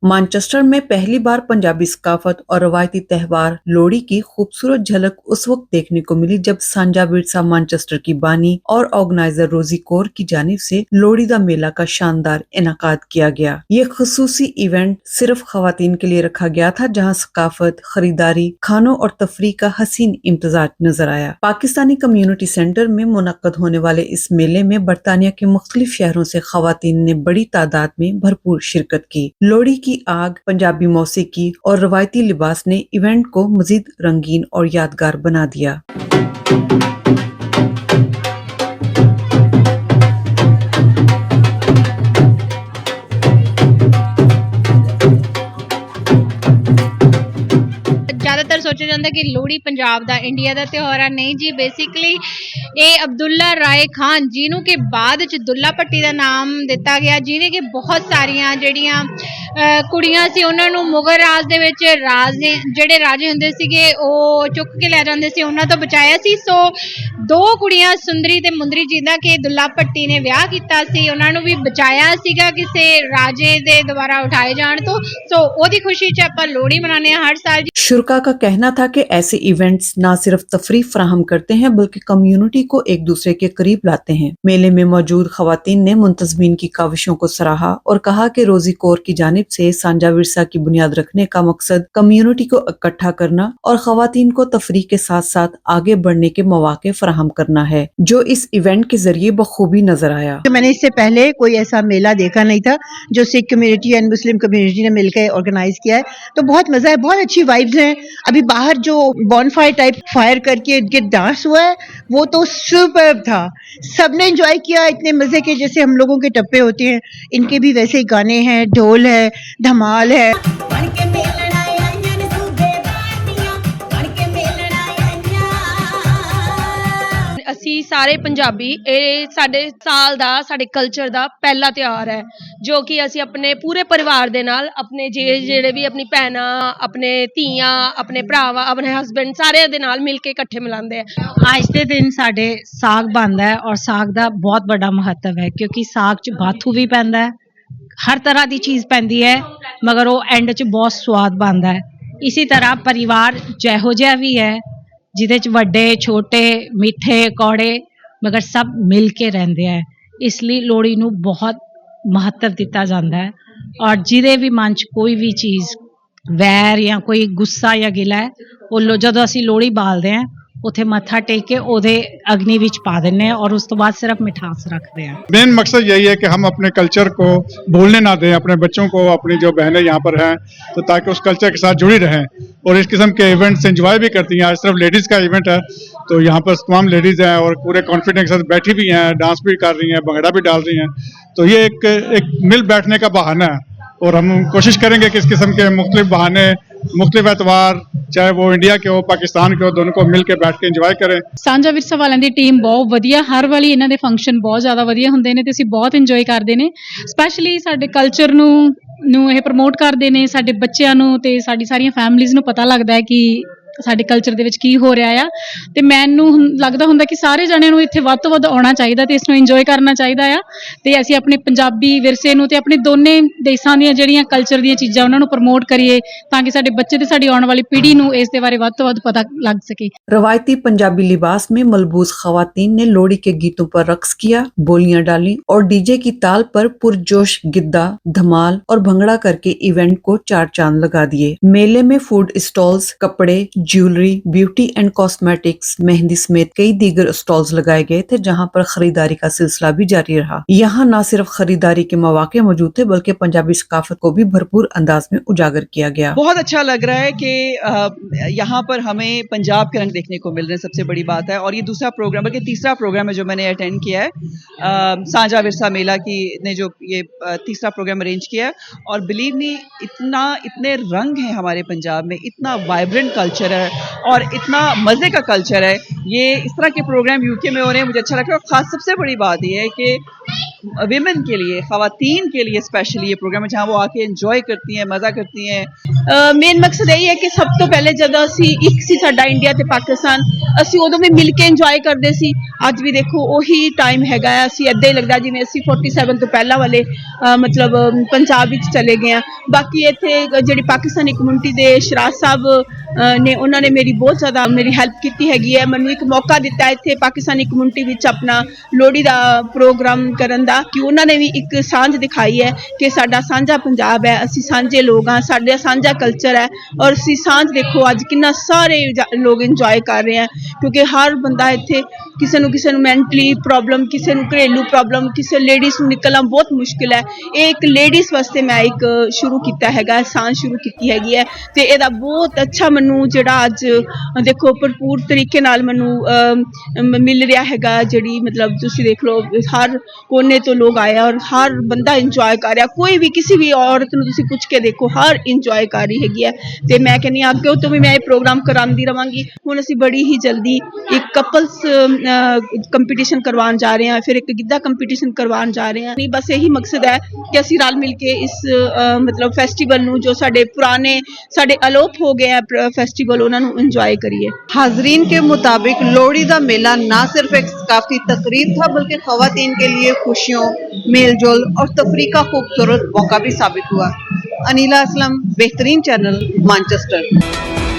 Manchester में पहली बार पंजाबी सकाफत और रवायती त्यौहार लोहड़ी की खूबसूरत झलक उस वक्त देखने को मिली जब सांझा विरसा मैनचेस्टर की बानी और ऑर्गेनाइजर रोजी कौर की जानिब से लोहड़ी दा मेला का शानदार इनाकाद किया गया। ये खुसूसी इवेंट सिर्फ खवातीन के लिए रखा गया था, जहां सकाफत, खरीदारी, खानों और तफरीह का हसीन इम्तजाज नजर आया। पाकिस्तानी कम्युनिटी सेंटर में मुनक्कद होने वाले इस मेले में बरतानिया के मुख्तलिफ शहरों से खवातीन ने बड़ी तादाद में भरपूर शिरकत की। लोहड़ी की आग, पंजाबी मौसीकी और रवायती लिबास ने इवेंट को मजीद रंगीन और यादगार बना दिया। ਜ਼ਿਆਦਾਤਰ ਸੋਚਿਆ ਜਾਂਦਾ ਕਿ ਲੋਹੜੀ ਪੰਜਾਬ ਦਾ ਇੰਡੀਆ ਦਾ ਤਿਉਹਾਰ ਆ। ਨਹੀਂ ਜੀ, ਬੇਸਿਕਲੀ ਇਹ ਅਬਦੁੱਲਾ ਰਾਏ ਖਾਨ ਜਿਹਨੂੰ ਕਿ ਬਾਅਦ ਵਿੱਚ ਦੁੱਲਾ ਭੱਟੀ ਦਾ ਨਾਮ ਦਿੱਤਾ ਗਿਆ, ਜਿਹਨੇ ਕਿ ਬਹੁਤ ਸਾਰੀਆਂ ਜਿਹੜੀਆਂ ਕੁੜੀਆਂ ਸੀ ਉਹਨਾਂ ਨੂੰ ਮੁਗਲ ਰਾਜ ਦੇ ਵਿੱਚ ਜਿਹੜੇ ਰਾਜੇ ਹੁੰਦੇ ਸੀਗੇ ਉਹ ਚੁੱਕ ਕੇ ਲੈ ਜਾਂਦੇ ਸੀ, ਉਹਨਾਂ ਤੋਂ ਬਚਾਇਆ ਸੀ। ਸੋ ਦੋ ਕੁੜੀਆਂ ਸੁੰਦਰੀ ਤੇ ਮੁੰਦਰੀ ਜਿਹਦਾ ਕਿ ਦੁੱਲਾ ਭੱਟੀ ਨੇ ਵਿਆਹ ਕੀਤਾ ਸੀ, ਉਹਨਾਂ ਨੂੰ ਵੀ ਬਚਾਇਆ ਸੀਗਾ ਕਿਸੇ ਰਾਜੇ ਦੇ ਦੁਆਰਾ ਉਠਾਏ ਜਾਣ ਤੋਂ। ਸੋ ਉਹਦੀ ਖੁਸ਼ੀ 'ਚ ਆਪਾਂ ਲੋਹੜੀ ਮਨਾਉਂਦੇ ਹਾਂ हर साल। शुरका का कहना था कि ऐसे इवेंट्स न सिर्फ तफरीह फराहम करते हैं बल्कि कम्युनिटी को एक दूसरे के करीब लाते हैं। मेले में मौजूद खवातीन ने मुंतजमीन की काविशों को सराहा और कहा कि रोजी कौर की जानिब से सांझा विरसा की बुनियाद रखने का मकसद कम्युनिटी को इकट्ठा करना और खवातीन को तफरीह के साथ साथ आगे बढ़ने के मौके फराहम करना है, जो इस इवेंट के जरिए बखूबी नजर आया। तो मैंने इससे पहले कोई ऐसा मेला देखा नहीं था जो Sikh community and Muslim community ने मिलकर ऑर्गेनाइज किया है, तो बहुत मजा है, बहुत अच्छी वाइब्स हैं। अभी बाहर जो बॉनफायर टाइप फायर करके डांस हुआ है वो तो सुपर्ब था, सबने एंजॉय किया, इतने मजे के जैसे हम लोगों के टप्पे होते हैं, इनके भी वैसे ही गाने हैं, ढोल है, धमाल है। ਅਸੀਂ ਸਾਰੇ ਪੰਜਾਬੀ ਇਹ ਸਾਡੇ ਸਾਲ ਦਾ ਸਾਡੇ ਕਲਚਰ ਦਾ ਪਹਿਲਾ ਤਿਉਹਾਰ ਹੈ, ਜੋ ਕਿ ਅਸੀਂ ਆਪਣੇ ਪੂਰੇ ਪਰਿਵਾਰ ਦੇ ਨਾਲ ਆਪਣੇ ਜਿਹੜੇ ਵੀ ਆਪਣੀ ਭੈਣਾਂ, ਆਪਣੇ ਧੀਆਂ, ਆਪਣੇ ਭਰਾਵਾਂ, ਆਪਣੇ ਹਸਬੈਂਡ ਸਾਰਿਆਂ ਦੇ ਨਾਲ ਮਿਲ ਕੇ ਇਕੱਠੇ ਮਨਾਉਂਦੇ ਆ। ਅੱਜ ਦੇ ਦਿਨ ਸਾਡੇ ਸਾਗ ਬਣਦਾ ਹੈ ਔਰ ਸਾਗ ਦਾ ਬਹੁਤ ਵੱਡਾ ਮਹੱਤਵ ਹੈ, ਕਿਉਂਕਿ ਸਾਗ 'ਚ ਬਾਥੂ ਵੀ ਪੈਂਦਾ ਹੈ, ਹਰ ਤਰ੍ਹਾਂ ਦੀ ਚੀਜ਼ ਪੈਂਦੀ ਹੈ, ਮਗਰ ਉਹ ਐਂਡ 'ਚ ਬਹੁਤ ਸਵਾਦ ਬਣਦਾ ਹੈ। ਇਸੇ ਤਰ੍ਹਾਂ ਪਰਿਵਾਰ ਜਿਹੋ ਜਿਹਾ ਵੀ ਹੈ, ਜਿਹਦੇ 'ਚ ਵੱਡੇ ਛੋਟੇ ਮਿੱਠੇ ਕੌੜੇ ਮਗਰ ਸਭ ਮਿਲ ਕੇ ਰਹਿੰਦੇ ਹੈ, ਇਸ ਲਈ ਲੋਹੜੀ ਨੂੰ ਬਹੁਤ ਮਹੱਤਵ ਦਿੱਤਾ ਜਾਂਦਾ ਹੈ। ਔਰ ਜਿਹਦੇ ਵੀ ਮਨ 'ਚ ਕੋਈ ਵੀ ਚੀਜ਼ ਵੈਰ ਜਾਂ ਕੋਈ ਗੁੱਸਾ ਜਾਂ ਗਿਲਾ ਹੈ, ਉਹ ਜਦੋਂ ਅਸੀਂ ਲੋਹੜੀ ਬਾਲਦੇ ਹਾਂ ਉੱਥੇ ਮੱਥਾ टेक के ਉਹਦੇ अग्नि ਵਿੱਚ पा देने हैं और उस तो बाद सिर्फ मिठास रखते हैं। मेन मकसद यही है कि हम अपने कल्चर को भूलने ना दें, अपने बच्चों को, अपनी जो बहनें यहाँ पर हैं तो ताकि उस कल्चर के साथ जुड़ी रहें और इस किस्म के इवेंट्स एंजॉय भी करती हैं। आज सिर्फ लेडीज़ का इवेंट है तो यहाँ पर तमाम लेडीज़ हैं और पूरे कॉन्फिडेंस के साथ बैठी भी हैं, डांस भी कर रही हैं, भंगड़ा भी डाल रही हैं, तो ये एक मिल बैठने का बहाना है और हम कोशिश करेंगे कि इस किस्म के मुख्तलिफ बहाने, मुख्तलिफ एतवार, चाहे वो इंडिया के हो, पाकिस्तान के हो, दोनों को मिल के बैठ के ਇੰਜੋਏ ਕਰੇ। ਸਾਂਝਾ ਵਿਰਸਾ ਵਾਲਿਆਂ ਦੀ ਟੀਮ ਬਹੁਤ ਵਧੀਆ, ਹਰ ਵਾਲੀ ਇਹਨਾਂ ਦੇ ਫੰਕਸ਼ਨ ਬਹੁਤ ਜ਼ਿਆਦਾ ਵਧੀਆ ਹੁੰਦੇ ਨੇ ਤੇ ਅਸੀਂ ਬਹੁਤ ਇੰਜੋਏ ਕਰਦੇ ਨੇ। ਸਪੈਸ਼ਲੀ ਸਾਡੇ ਕਲਚਰ ਨੂੰ ਇਹ ਪ੍ਰਮੋਟ ਕਰਦੇ ਨੇ, ਸਾਡੇ ਬੱਚਿਆਂ ਨੂੰ ਤੇ ਸਾਡੀ ਸਾਰੀਆਂ ਫੈਮਲੀਜ਼ ਨੂੰ ਪਤਾ ਲੱਗਦਾ ਹੈ ਕਿ ਸਾਡੇ ਕਲਚਰ ਦੇ ਵਿੱਚ ਕੀ ਹੋ ਰਿਹਾ ਆ, ਤੇ ਮੈਨੂੰ ਲੱਗਦਾ ਹੁੰਦਾ ਕਿ ਸਾਰੇ ਜਣਿਆਂ ਨੂੰ ਇੱਥੇ ਵੱਧ ਤੋਂ ਵੱਧ ਆਉਣਾ ਚਾਹੀਦਾ ਤੇ ਇਸ ਨੂੰ ਇੰਜੋਏ ਕਰਨਾ ਚਾਹੀਦਾ ਆ, ਤੇ ਅਸੀਂ ਆਪਣੇ ਪੰਜਾਬੀ ਵਿਰਸੇ ਨੂੰ ਤੇ ਆਪਣੇ ਦੋਨੇ ਦੇਸ਼ਾਂ ਦੀਆਂ ਜਿਹੜੀਆਂ ਕਲਚਰ ਦੀਆਂ ਚੀਜ਼ਾਂ ਉਹਨਾਂ ਨੂੰ ਪ੍ਰਮੋਟ ਕਰੀਏ ਤਾਂ ਕਿ ਸਾਡੇ ਬੱਚੇ ਤੇ ਸਾਡੀ ਆਉਣ ਵਾਲੀ ਪੀੜ੍ਹੀ ਨੂੰ ਇਸ ਦੇ ਬਾਰੇ ਵੱਧ ਤੋਂ ਵੱਧ ਪਤਾ ਲੱਗ सके। रवायती पंजाबी लिबास में मलबूस खवातीन ने लोहड़ी के गीतों पर रक्स किया, बोलियां डाली और डीजे की ताल पर पुरजोश गिद्दा, धमाल और भंगड़ा करके इवेंट को चार चांद लगा दिए। मेले में फूड स्टॉल्स, कपड़े, jewellery, beauty and cosmetics, mehndi समेत कई दीगर स्टॉल्स लगाए गए थे, जहां पर खरीदारी का सिलसिला भी जारी रहा। यहाँ न सिर्फ खरीदारी के मौके मौजूद थे बल्कि पंजाबी सकाफत को भी भरपूर अंदाज में उजागर किया गया। बहुत अच्छा लग रहा है कि यहाँ पर हमें पंजाब के रंग देखने को मिल रहे हैं, सबसे बड़ी बात है। और ये दूसरा प्रोग्राम बल्कि तीसरा प्रोग्राम है जो मैंने अटेंड किया है, सांझा विरसा मेला की ने जो ये तीसरा प्रोग्राम अरेंज किया है, और बिलीव मी इतने रंग हैं हमारे पंजाब में, इतना वाइब्रेंट कल्चर है और इतना मज़े का कल्चर है। ये इस तरह के प्रोग्राम यूके में हो रहे हैं, मुझे अच्छा लगता है। और ख़ास सबसे बड़ी बात ये है कि विमेन के लिए, ख़वातीन के लिए स्पेशली ये प्रोग्राम है जहाँ वो आके इंजॉय करती हैं, मज़ा करती हैं। मेन मकसद यही है कि सब तो पहले जब असी एक सी साडा इंडिया ते पाकिस्तान ਅਸੀਂ ਉਦੋਂ ਵੀ ਮਿਲ ਕੇ ਇੰਜੋਏ ਕਰਦੇ ਸੀ। ਅੱਜ ਵੀ ਦੇਖੋ ਉਹੀ ਟਾਈਮ ਹੈਗਾ ਹੈ, ਅਸੀਂ ਏਦਾਂ ਹੀ ਲੱਗਦਾ ਜਿਵੇਂ ਅਸੀਂ 47 ਤੋਂ ਪਹਿਲਾਂ ਵਾਲੇ ਮਤਲਬ ਪੰਜਾਬ ਵਿੱਚ ਚਲੇ ਗਏ ਹਾਂ। ਬਾਕੀ ਇੱਥੇ ਜਿਹੜੀ ਪਾਕਿਸਤਾਨੀ ਕਮਿਊਨਿਟੀ ਦੇ ਸ਼ਰਾਜ ਸਾਹਿਬ ਨੇ, ਉਹਨਾਂ ਨੇ ਮੇਰੀ ਬਹੁਤ ਜ਼ਿਆਦਾ ਮੇਰੀ ਹੈਲਪ ਕੀਤੀ ਹੈਗੀ ਹੈ। ਮੈਨੂੰ ਇੱਕ ਮੌਕਾ ਦਿੱਤਾ ਇੱਥੇ ਪਾਕਿਸਤਾਨੀ ਕਮਿਊਨਿਟੀ ਵਿੱਚ ਆਪਣਾ ਲੋਹੜੀ ਦਾ ਪ੍ਰੋਗਰਾਮ ਕਰਨ ਦਾ, ਕਿ ਉਹਨਾਂ ਨੇ ਵੀ ਇੱਕ ਸਾਂਝ ਦਿਖਾਈ ਹੈ ਕਿ ਸਾਡਾ ਸਾਂਝਾ ਪੰਜਾਬ ਹੈ, ਅਸੀਂ ਸਾਂਝੇ ਲੋਕ ਹਾਂ, ਸਾਡਾ ਸਾਂਝਾ ਕਲਚਰ ਹੈ। ਔਰ ਅਸੀਂ ਸਾਂਝ ਦੇਖੋ ਅੱਜ ਕਿੰਨਾ ਸਾਰੇ ਲੋਕ ਇੰਜੋਏ ਕਰ ਰਹੇ ਹੈ, ਕਿਉਂਕਿ ਹਰ ਬੰਦਾ ਇੱਥੇ ਕਿਸੇ ਨੂੰ ਮੈਂਟਲੀ ਪ੍ਰੋਬਲਮ, ਕਿਸੇ ਨੂੰ ਘਰੇਲੂ ਪ੍ਰੋਬਲਮ, ਕਿਸੇ ਲੇਡੀਜ਼ ਨੂੰ ਨਿਕਲਣਾ ਬਹੁਤ ਮੁਸ਼ਕਿਲ ਹੈ। ਇਹ ਇੱਕ ਲੇਡੀਜ਼ ਵਾਸਤੇ ਮੈਂ ਇੱਕ ਸ਼ੁਰੂ ਕੀਤਾ ਹੈਗਾ, ਸਾਂਝ ਸ਼ੁਰੂ ਕੀਤੀ ਹੈਗੀ ਹੈ, ਤੇ ਇਹਦਾ ਬਹੁਤ ਅੱਛਾ ਮੈਨੂੰ ਜਿਹੜਾ ਅੱਜ ਦੇਖੋ ਭਰਪੂਰ ਤਰੀਕੇ ਨਾਲ ਮੈਨੂੰ ਮਿਲ ਰਿਹਾ ਹੈਗਾ। ਜਿਹੜੀ ਮਤਲਬ ਤੁਸੀਂ ਦੇਖ ਲਓ ਹਰ ਕੋਨੇ ਤੋਂ ਲੋਕ ਆਏ ਔਰ ਹਰ ਬੰਦਾ ਇੰਜੋਏ ਕਰ ਰਿਹਾ। ਕੋਈ ਵੀ ਕਿਸੇ ਵੀ ਔਰਤ ਨੂੰ ਤੁਸੀਂ ਪੁੱਛ ਕੇ ਦੇਖੋ, ਹਰ ਇੰਜੋਏ ਕਰ ਰਹੀ ਹੈਗੀ ਹੈ। ਤੇ ਮੈਂ ਕਹਿੰਦੀ ਹਾਂ ਅੱਗੇ ਤੋਂ ਵੀ ਮੈਂ ਇਹ ਪ੍ਰੋਗਰਾਮ ਕਰਾਉਂਦੀ ਰਵਾਂਗੀ। ਹੁਣ ਅਸੀਂ ਬੜੀ ਹੀ ਜਲਦੀ ਇੱਕ ਕਪਲਸ ਕੰਪੀਟੀਸ਼ਨ ਕਰਵਾਉਣ ਜਾ ਰਹੇ ਹਾਂ, ਫਿਰ ਇੱਕ ਗਿੱਧਾ ਕੰਪੀਟੀਸ਼ਨ ਕਰਵਾਉਣ ਜਾ ਰਹੇ ਹਾਂ। ਨਹੀਂ ਬਸ ਇਹੀ ਮਕਸਦ ਹੈ ਕਿ ਅਸੀਂ ਰਲ ਮਿਲ ਕੇ ਇਸ ਮਤਲਬ ਫੈਸਟੀਵਲ ਨੂੰ, ਜੋ ਸਾਡੇ ਪੁਰਾਣੇ ਸਾਡੇ ਅਲੋਪ ਹੋ गया फेस्टिवल उन्होंने एंजॉय करिए। हाजरीन के मुताबिक लोहड़ी का मेला न सिर्फ एक सकाफती तकरीब था, बल्कि खवातीन के लिए खुशियों, मेलजोल और तफरी का खूबसूरत मौका भी साबित हुआ। अनीला असलम, बेहतरीन चैनल, मैनचेस्टर।